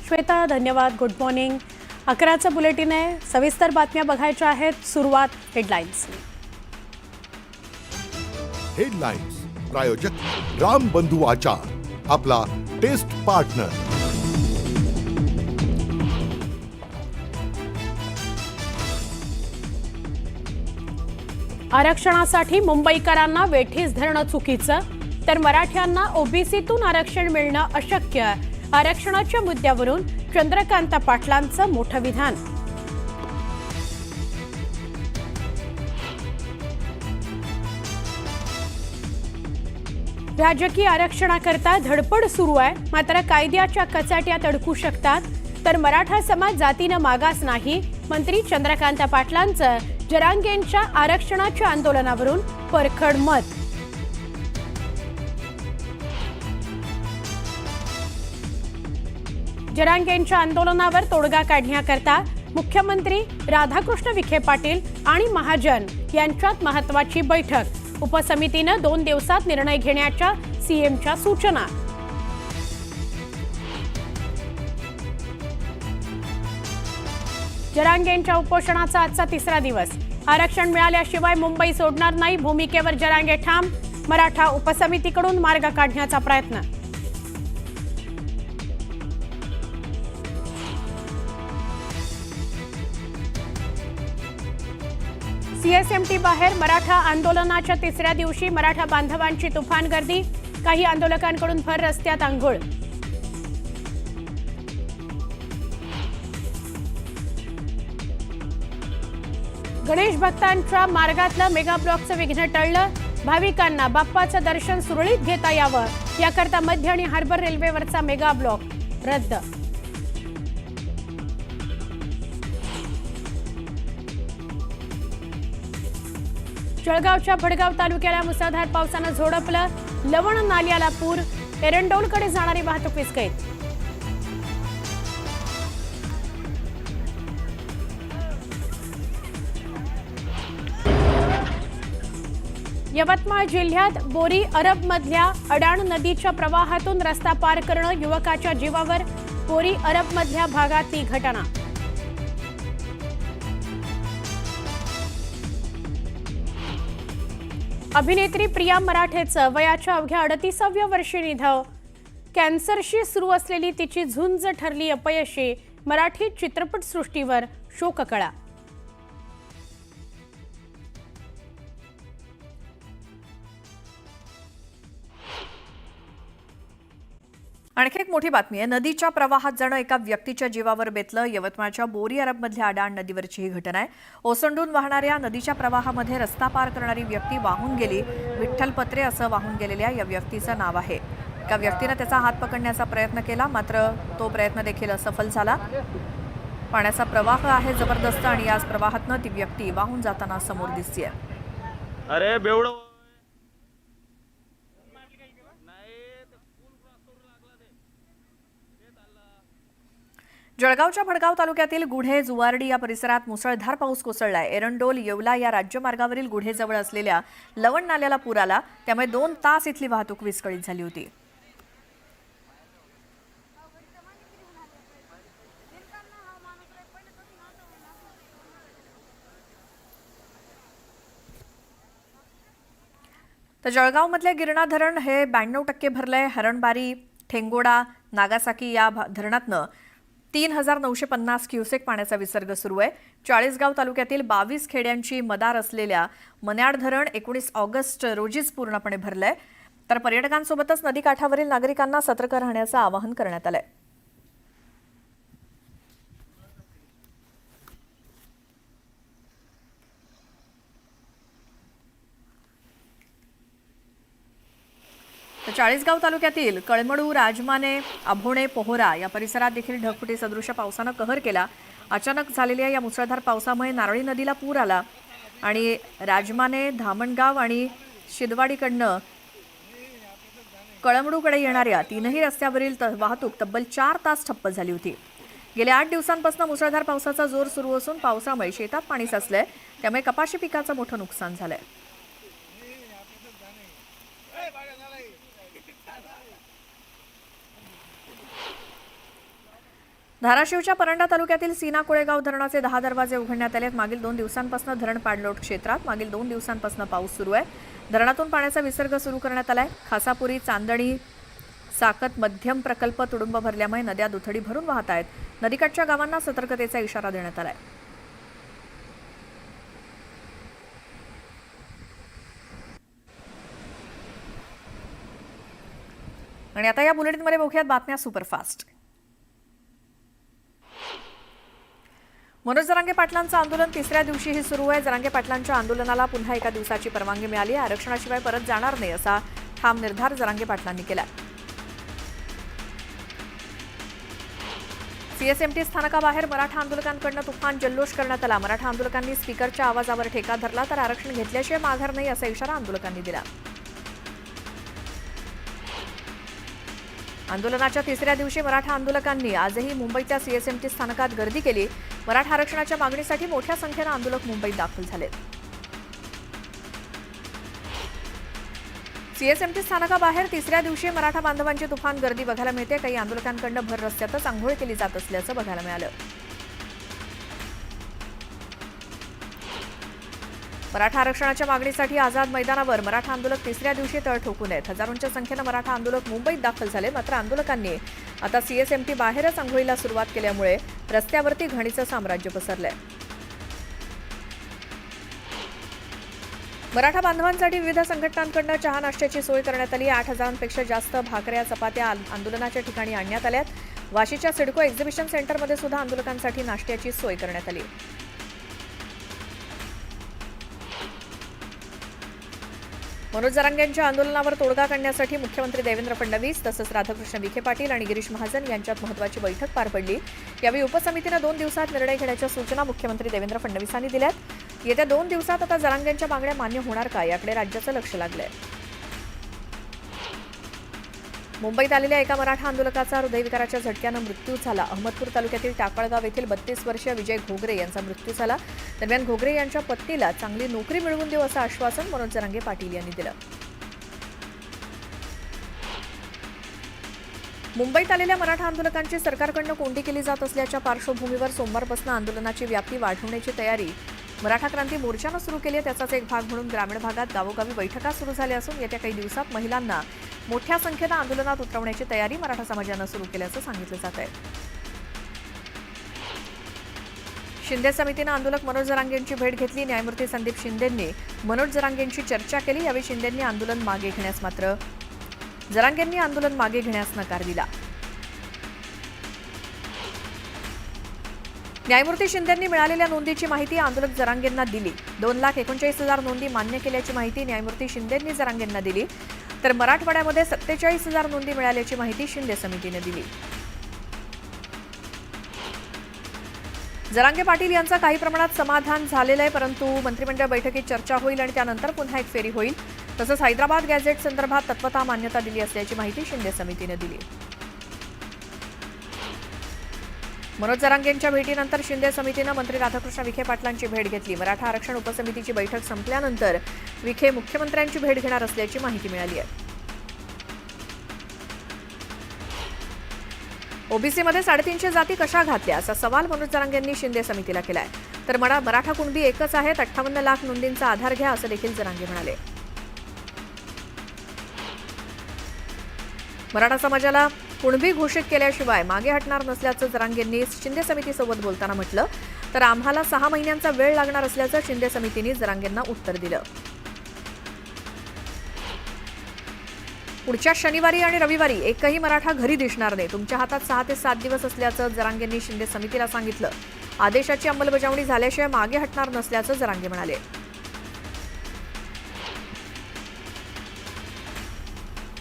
श्वेता, धन्यवाद. Good morning. 11चं bulletin आहे. सविस्तर बातम्या बघायच्या आहेत. सुरुवात हेडलाईन्स. हेडलाईन्स प्रायोजक राम बंधू आचार, आपला टेस्ट पार्टनर. आरक्षणासाठी मुंबईकरांना वेठीस धरणं चुकीचं, तर मराठ्यांना ओबीसीतून आरक्षण मिळणं अशक्य. आरक्षणाच्या मुद्द्यावरून चंद्रकांत पाटलांचं मोठं विधान. राजकीय आरक्षणाकरता धडपड सुरू आहे, मात्र कायद्याच्या कचाट्यात अडकू शकतात. तर मराठा समाज जातीनं मागास नाही. मंत्री चंद्रकांत पाटलांचं जरांगेंच्या आरक्षणाच्या आंदोलनावरून परखड मत. जरांगेंच्या आंदोलनावर तोडगा काढण्याकरता मुख्यमंत्री राधाकृष्ण विखे पाटील आणि महाजन यांच्यात महत्त्वाची बैठक. उपसमितीनं 2 दिवसात निर्णय घेण्याच्या सीएमच्या सूचना. जरांगेंच्या उपोषणाचा आजचा 3रा दिवस. आरक्षण मिळाल्याशिवाय मुंबई सोडणार नाही, भूमिकेवर जरांगे ठाम. मराठा उपसमितीकडून मार्ग काढण्याचा प्रयत्न. सीएसएमटी बाहेर मराठा आंदोलनाच्या 3ऱ्या दिवशी मराठा बांधवांची तुफान गर्दी. काही आंदोलकांकडून भर रस्त्यात आंघोळ. गणेश भक्तांच्या मार्गातलं मेगा ब्लॉकचं विघ्न टळलं. भाविकांना बाप्पाचं दर्शन सुरळीत घेता यावं याकरता मध्य आणि हार्बर रेल्वेवरचा मेगा ब्लॉक रद्द. जळगावच्या भडगाव तालुक्याला मुसळधार पावसानं झोडपलं. लवण नाल्याला पूर. एरंडोलकडे जाणारी वाहतूक विस्कळीत. यवतमाळ जिल्ह्यात बोरी अरबमधल्या अडाण नदीच्या प्रवाहातून रस्ता पार करणं युवकाच्या जीवावर. बोरी अरबमधल्या भागातली घटना. अभिनेत्री प्रिया मराठेचं वयाच्या अवघ्या 38व्या वर्षी निधन. कॅन्सरशी सुरू असलेली तिची झुंज ठरली अपयशी. मराठी चित्रपटसृष्टीवर शोककळा. आणखी एक मोठी बातमी आहे. नदीच्या प्रवाहात जाणं एका व्यक्तीच्या जीवावर बेतलं. यवतमाळच्या बोरी अरबमधल्या अडाण नदीवरची ही घटना आहे. ओसंडून वाहणाऱ्या नदीच्या प्रवाहामध्ये रस्ता पार करणारी व्यक्ती वाहून गेली. विठ्ठल पत्रे असं वाहून गेलेल्या या व्यक्तीचं नाव आहे. एका व्यक्तीनं त्याचा हात पकडण्याचा प्रयत्न केला, मात्र तो प्रयत्न देखील असफल झाला. पाण्याचा प्रवाह आहे जबरदस्त आणि याच प्रवाहातनं ती व्यक्ती वाहून जाताना समोर दिसतीये. अरे बेवड जळगावच्या भडगाव तालुक्यातील गुढे जुवारडी या परिसरात मुसळधार पाऊस कोसळलाय. एरंडोल येवला या राज्यमार्गावरील गुढेजवळ असलेल्या लवण नाल्याला पूर आला. त्यामुळे 2 तास इथली वाहतूक विस्कळीत झाली होती. तर जळगावमधले गिरणा धरण हे 92% भरलंय. हरणबारी, ठेंगोडा, नागासाकी या धरणातनं 3950 क्युसेक पाण्याचा विसर्ग सुरू आहे. चाळीसगाव तालुक्यातील 22 खेड्यांची मदार असलेल्या मन्याड धरण 19 ऑगस्ट रोजीच पूर्णपणे भरलंय. तर पर्यटकांसोबतच नदीकाठावरील नागरिकांना सतर्क राहण्याचं आवाहन करण्यात आलंय. चाळीसगाव तालुक्यातील कळमडू, राजमाने, आभोणे, पोहरा या परिसरात देखील ढगफुटी सदृश पावसानं कहर केला. अचानक झालेल्या या मुसळधार पावसामुळे नारळी नदीला पूर आला आणि राजमाने, धामणगाव आणि शिदवाडीकडनं कळमडूकडे येणाऱ्या 3ही रस्त्यावरील वाहतूक तब्बल 4 तास ठप्प झाली होती. गेल्या 8 दिवसांपासून मुसळधार पावसाचा जोर सुरू असून पावसामुळे शेतात पाणी साचलंय. त्यामुळे कपाशी पिकाचं मोठं नुकसान झालंय. धाराशिवच्या परंडा तालुक्यातील सीना कोळेगाव धरणाचे 10 दरवाजे उघडण्यात आलेत. मागील 2 दिवसांपासून धरण पाणलोट क्षेत्रात मागील 2 दिवसांपासून पाऊस सुरू आहे. धरणातून पाण्याचा विसर्ग सुरू करण्यात आलाय. खासापुरी, चांदणी, साकत मध्यम प्रकल्प तुडुंब भरल्यामुळे नद्या दुथडी भरून वाहत आहेत. नदीकाठच्या गावांना सतर्कतेचा इशारा देण्यात आलाय. आणि आता या बुलेटिनमध्ये बघूयात बातम्या सुपरफास्ट. मनोज जरांगे पाटलांचं आंदोलन तिसऱ्या दिवशीही सुरू आहे. जरांगे पाटलांच्या आंदोलनाला पुन्हा एका दिवसाची परवानगी मिळाली. आरक्षणाशिवाय परत जाणार नाही असा ठाम निर्धार जरांगे पाटलांनी केला. सीएसएमटी स्थानकाबाहेर मराठा आंदोलकांकडून तुफान जल्लोष करण्यात आला. मराठा आंदोलकांनी स्पीकरच्या आवाजावर ठेका धरला तर आरक्षण घेतल्याशिवाय माघार नाही असा इशारा आंदोलकांनी दिला. आंदोलनाच्या तिसऱ्या दिवशी मराठा आंदोलकांनी आजही मुंबईच्या सीएसएमटी स्थानकात गर्दी केली. मराठा आरक्षणाच्या मागणीसाठी मोठ्या संख्येनं आंदोलक मुंबईत दाखल झाले. सीएसएमटी स्थानकाबाहेर तिसऱ्या दिवशी मराठा बांधवांची तुफान गर्दी बघायला मिळते. काही आंदोलकांकडून भर रस्त्यातच आंघोळ केली जात असल्याचं बघायला मिळालं. मराठा आरक्षणाच्या मागणीसाठी आझाद मैदानावर मराठा आंदोलक तिसऱ्या दिवशी तळ ठोकून आहेत. हजारोंच्या संख्येनं मराठा आंदोलक मुंबईत दाखल झाले. मात्र आंदोलकांनी आता सीएसएमटी बाहेरच आंघोळीला सुरुवात केल्यामुळे रस्त्यावरती घाणीचं साम्राज्य पसरलंय. मराठा बांधवांसाठी विविध संघटनांकडून चहा नाश्त्याची सोय करण्यात आली. 8,000पेक्षा जास्त भाकऱ्या चपात्या आंदोलनाच्या ठिकाणी आणण्यात आल्यात. वाशीच्या सिडको एक्झिबिशन सेंटरमध्ये सुद्धा आंदोलकांसाठी नाश्त्याची सोय करण्यात आली. मनोज जरांगेंच्या आंदोलनावर तोडगा काढण्यासाठी मुख्यमंत्री देवेंद्र फडणवीस तसंच राधाकृष्ण विखे पाटील आणि गिरीश महाजन यांच्यात महत्त्वाची बैठक पार पडली. यावेळी उपसमितीनं 2 दिवसात निर्णय घेण्याच्या सूचना मुख्यमंत्री देवेंद्र फडणवीसांनी दिल्यात. येत्या 2 दिवसात आता जरांगेंच्या मागण्या मान्य होणार का याकडे राज्याचं लक्ष लागलंय. मुंबईत आलेल्या एका मराठा आंदोलकाचा हृदयविकाराच्या झटक्यानं मृत्यू झाला. अहमदपूर तालुक्यातील टाकळगाव येथील 32 वर्षीय विजय घोगरे यांचा मृत्यू झाला. दरम्यान घोगरे यांच्या पत्नीला चांगली नोकरी मिळवून देऊ असं आश्वासन मनोज जरांगे पाटील यांनी दिलं. मुंबईत आलेल्या मराठा आंदोलकांची सरकारकडून कोंडी केली जात असल्याच्या पार्श्वभूमीवर सोमवारपासून आंदोलनाची व्याप्ती वाढवण्याची तयारी मराठा क्रांती मोर्चानं सुरू केली आहे. त्याचाच एक भाग म्हणून ग्रामीण भागात गावोगावी बैठका सुरू झाल्या असून येत्या काही दिवसात महिलांना मोठ्या संख्येनं आंदोलनात उतरवण्याची तयारी मराठा समाजानं सुरू केल्याचं सांगितलं जात आहे. शिंदे समितीनं आंदोलक मनोज जरांगेंची भेट घेतली. न्यायमूर्ती संदीप शिंदेंनी मनोज जरांगेंची चर्चा केली. यावेळी शिंदेंनी आंदोलन मागे घेण्यास मात्र जरांगेंनी आंदोलन मागे घेण्यास नकार दिला. न्यायमूर्ती शिंदेंनी मिळालेल्या नोंदीची माहिती आंदोलक जरांगेंना दिली. 2,39,000 नोंदी मान्य केल्याची माहिती न्यायमूर्ती शिंदेंनी जरांगेंना दिली. तर मराठवाड्यामध्ये 47,000 नोंदी मिळाल्याची माहिती शिंदे समितीने दिली. जरांगे पाटील यांचं काही प्रमाणात समाधान झालेलं आहे, परंतु मंत्रिमंडळ बैठकीत चर्चा होईल आणि त्यानंतर पुन्हा एक फेरी होईल. तसंच हैदराबाद गॅझेट संदर्भात तत्वतः मान्यता दिली असल्याची माहिती शिंदे समितीने दिली. मनोज जरांगेंच्या भेटीनंतर शिंदे समितीनं मंत्री राधाकृष्ण विखे पाटलांची भेट घेतली. मराठा आरक्षण उपसमितीची बैठक संपल्यानंतर विखे मुख्यमंत्र्यांची भेट घेणार असल्याची माहिती मिळाली आहे. ओबीसीमध्ये 350 जाती कशा घातल्या असा सवाल मनोज जरांगेंनी शिंदे समितीला केलाय. तर मराठा कुणबी एकच आहेत, 58 लाख नोंदींचा आधार घ्या असं देखील जरांगे म्हणाले. मराठा समाजाला कुणबी घोषित केल्याशिवाय मागे हटणार नसल्याचं जरांगेंनी शिंदे समितीसोबत बोलताना म्हटलं. तर आम्हाला 6 महिन्यांचा वेळ लागणार असल्याचं शिंदे समितीने जरांगेंना उत्तर दिलं. पुढच्या शनिवारी आणि रविवारी एकही मराठा घरी दिसणार नाही. तुमच्या हातात 6 ते 7 दिवस असल्याचं जरांगेंनी शिंदे समितीला सांगितलं. आदेशाची अंमलबजावणी झाल्याशिवाय मागे हटणार नसल्याचं जरांगे म्हणाले.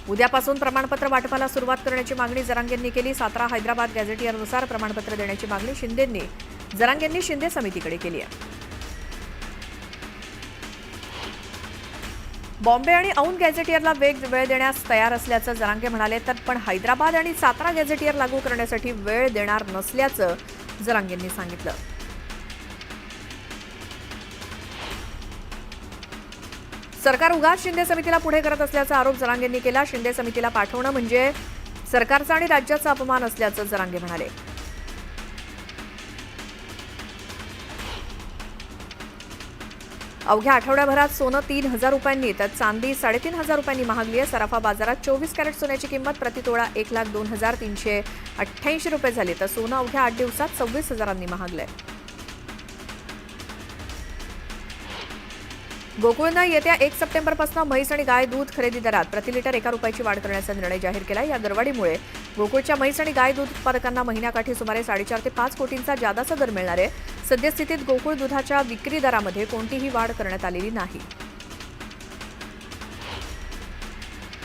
उद्यापासून प्रमाणपत्र वाटपाला सुरुवात करण्याची मागणी जरांगेंनी केली. 17 हैदराबाद गॅझेटियरनुसार प्रमाणपत्र देण्याची मागणी जरांगेंनी शिंदे समितीकडे केली आहे. बॉम्बे आणि औंध गॅझेटियरला वेळ देण्यास तयार असल्याचं जरांगे म्हणाले. तर पण हैदराबाद आणि सातारा गॅझेटियर लागू करण्यासाठी वेळ देणार नसल्याचं जरांगेंनी सांगितलं. सरकार उगाच शिंदे समितीला पुढे करत असल्याचा आरोप जरांगेंनी केला. शिंदे समितीला पाठवणं म्हणजे सरकारचा आणि राज्याचा अपमान असल्याचं जरांगे म्हणाले. अवघ्या आठवड्याभरात सोनं 3,000 रुपयांनी तर चांदी 3,500 रुपयांनी महागली आहे. सराफा बाजारात 24 कॅरेट सोन्याची किंमत प्रतितोळा 1,02,388 रुपये झाली, तर सोनं अवघ्या 8 दिवसात 26,000 महागलंय. गोकुळनं येत्या 1 सप्टेंबरपासून म्हैस आणि गाय दूध खरेदी दरात प्रति लिटर 1 रुपयाची वाढ करण्याचा निर्णय जाहीर केला. या दरवाढीमुळे गोकुळच्या म्हैस आणि गाय दूध उत्पादकांना महिन्याकाठी सुमारे 4.5 ते 5 कोटींचा जादाचा दर मिळणार आहे. सद्यस्थितीत गोकुळ दुधाच्या विक्री दरामध्ये कोणतीही वाढ करण्यात आलेली नाही.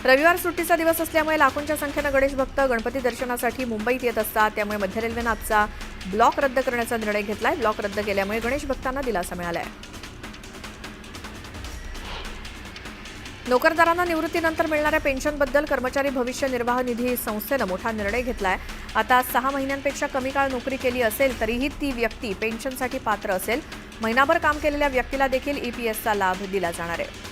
रविवार सुट्टीचा दिवस असल्यामुळे लाखोंच्या संख्येनं गणेश भक्त गणपती दर्शनासाठी मुंबईत येत असतात. त्यामुळे मध्य रेल्वेनं आजचा ब्लॉक रद्द करण्याचा निर्णय घेतलाय. ब्लॉक रद्द केल्यामुळे गणेश भक्तांना दिलासा मिळालाय. नोकरदारांना निवृत्तीनंतर मिळणाऱ्या पेन्शनबद्दल कर्मचारी भविष्य निर्वाह निधी संस्थेनं मोठा निर्णय घेतलाय. आता 6 महिन्यांपेक्षा कमी काळ नोकरी केली असेल तरीही ती व्यक्ती पेन्शनसाठी पात्र असेल. महिनाभर काम केलेल्या व्यक्तीला देखील ईपीएसचा लाभ दिला जाणार आहे.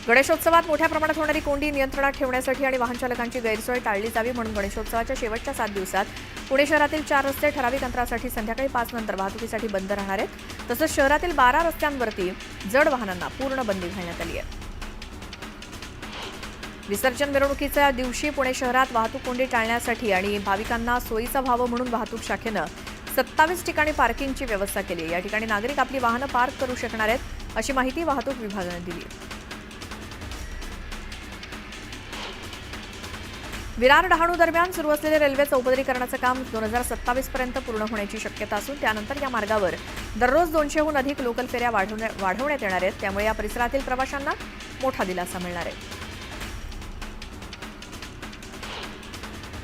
गणेशोत्सवात मोठ्या प्रमाणात होणारी कोंडी नियंत्रणात ठेवण्यासाठी आणि वाहन चालकांची गैरसोय टाळली जावी म्हणून गणेशोत्सवाच्या शेवटच्या 7 दिवसात पुणे शहरातील 4 रस्ते ठराविक अंतरासाठी संध्याकाळी 5 नंतर वाहतुकीसाठी बंद राहणार आहेत. तसंच शहरातील 12 रस्त्यांवरती जड वाहनांना पूर्ण बंदी घालण्यात आली आहे. विसर्जन मिरवणुकीच्या दिवशी पुणे शहरात वाहतूक कोंडी टाळण्यासाठी आणि भाविकांना सोयीचा व्हावं म्हणून वाहतूक शाखेनं 27 ठिकाणी पार्किंगची व्यवस्था केली आहे. या ठिकाणी नागरिक आपली वाहनं पार्क करू शकणार आहेत, अशी माहिती वाहतूक विभागानं दिली. विरार डहाणू दरम्यान सुरू असलेले रेल्वे चौपदरीकरणाचं काम 2027 पर्यंत पूर्ण होण्याची शक्यता असून त्यानंतर या मार्गावर दररोज 200हून अधिक लोकल फेऱ्या वाढवण्यात येणार आहेत. त्यामुळे या परिसरातील प्रवाशांना मोठा दिलासा मिळणार आहे.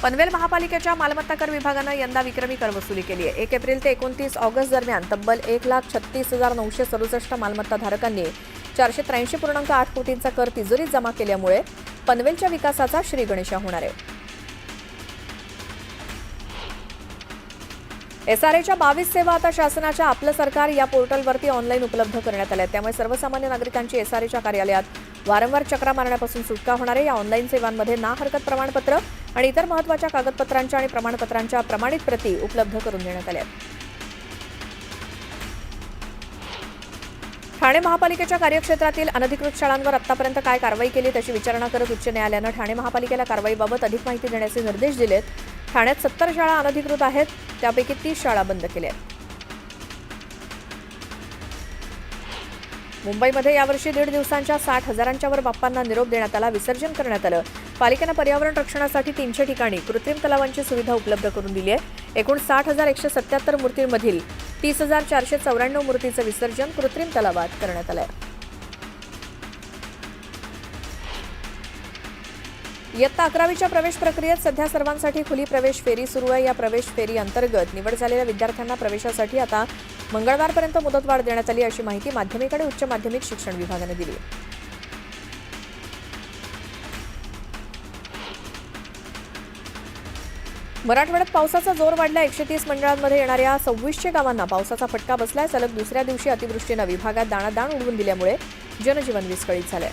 पनवेल महापालिकेच्या मालमत्ता कर विभागानं यंदा विक्रमी कर वसुली केली आहे. 1 एप्रिल ते 29 ऑगस्ट दरम्यान तब्बल 1,36,967 मालमत्ता धारकांनी 483.8 कोटींचा कर तिजोरीत जमा केल्यामुळे पनवेलच्या विकासाचा श्रीगणेशा होणार आहे. एसआरएच्या 22 सेवा आता शासनाच्या आपलं सरकार या पोर्टलवरती ऑनलाईन उपलब्ध करण्यात आल्या. त्यामुळे सर्वसामान्य नागरिकांची एसआरएच्या कार्यालयात वारंवार चक्रा मारण्यापासून सुटका होणार आहे. या ऑनलाईन सेवांमध्ये ना हरकत प्रमाणपत्र आणि इतर महत्त्वाच्या कागदपत्रांच्या आणि प्रमाणपत्रांच्या प्रमाणित प्रती उपलब्ध करून देण्यात आल्या. ठाणे महापालिकेच्या कार्यक्षेत्रातील अनधिकृत शाळांवर आतापर्यंत काय कारवाई केली त्याची विचारणा करत उच्च न्यायालयानं ठाणे महापालिकेला कारवाईबाबत अधिक माहिती देण्याचे निर्देश दिलेत. ठाण्यात 70 शाळा अनधिकृत आहेत, त्यापैकी 30 शाळा बंद केल्या आहेत. मुंबईमध्ये यावर्षी 1.5 दिवसांच्या 60,000च्या वर बाप्पांना निरोप देण्यात आला, विसर्जन करण्यात आलं. पालिकेनं पर्यावरण रक्षणासाठी 300 ठिकाणी कृत्रिम तलावांची सुविधा उपलब्ध करून दिली आहे. एकूण 60,177 मूर्तींमधील 30,494 मूर्तीचं विसर्जन कृत्रिम तलावात करण्यात आलंय. इयत्ता 11वीच्या प्रवेश प्रक्रियेत सध्या सर्वांसाठी खुली प्रवेश फेरी सुरू आहे. या प्रवेश फेरी अंतर्गत निवड झालेल्या विद्यार्थ्यांना प्रवेशासाठी आता मंगळवारपर्यंत मुदतवाढ देण्यात आली, अशी माहिती माध्यमिक आणि उच्च माध्यमिक शिक्षण विभागाने दिली. मराठवाड्यात पावसाचा जोर वाढला. 130 मंडळांमध्ये येणाऱ्या 2600 गावांना पावसाचा फटका बसलाय. सलग दुसऱ्या दिवशी अतिवृष्टीनं विभागात दाणादाण उडवून दिल्यामुळे जनजीवन विस्कळीत झालंय.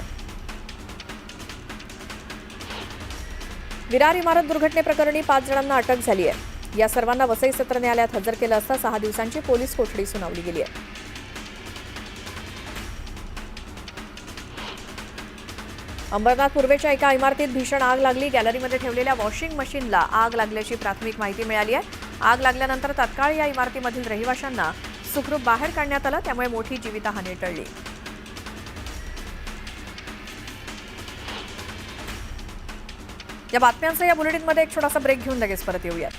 विरार इमारत दुर्घटनेप्रकरणी 5 जणांना अटक झाली आहे. या सर्वांना वसई सत्र न्यायालयात हजर केलं असता 6 दिवसांची पोलीस कोठडी सुनावली गेली आहे. अंबरनाथ पूर्वेच्या एका इमारतीत भीषण आग लागली. गॅलरीमध्ये ठेवलेल्या वॉशिंग मशीनला आग लागल्याची प्राथमिक माहिती मिळाली आहे. आग लागल्यानंतर तात्काळ या इमारतीमधील रहिवाशांना सुखरूप बाहेर काढण्यात आलं, त्यामुळे मोठी जीवितहानी टळली. या बातम्यांचा या बुलेटिनमध्ये एक छोटासा ब्रेक घेऊन लगेच परत येऊयात.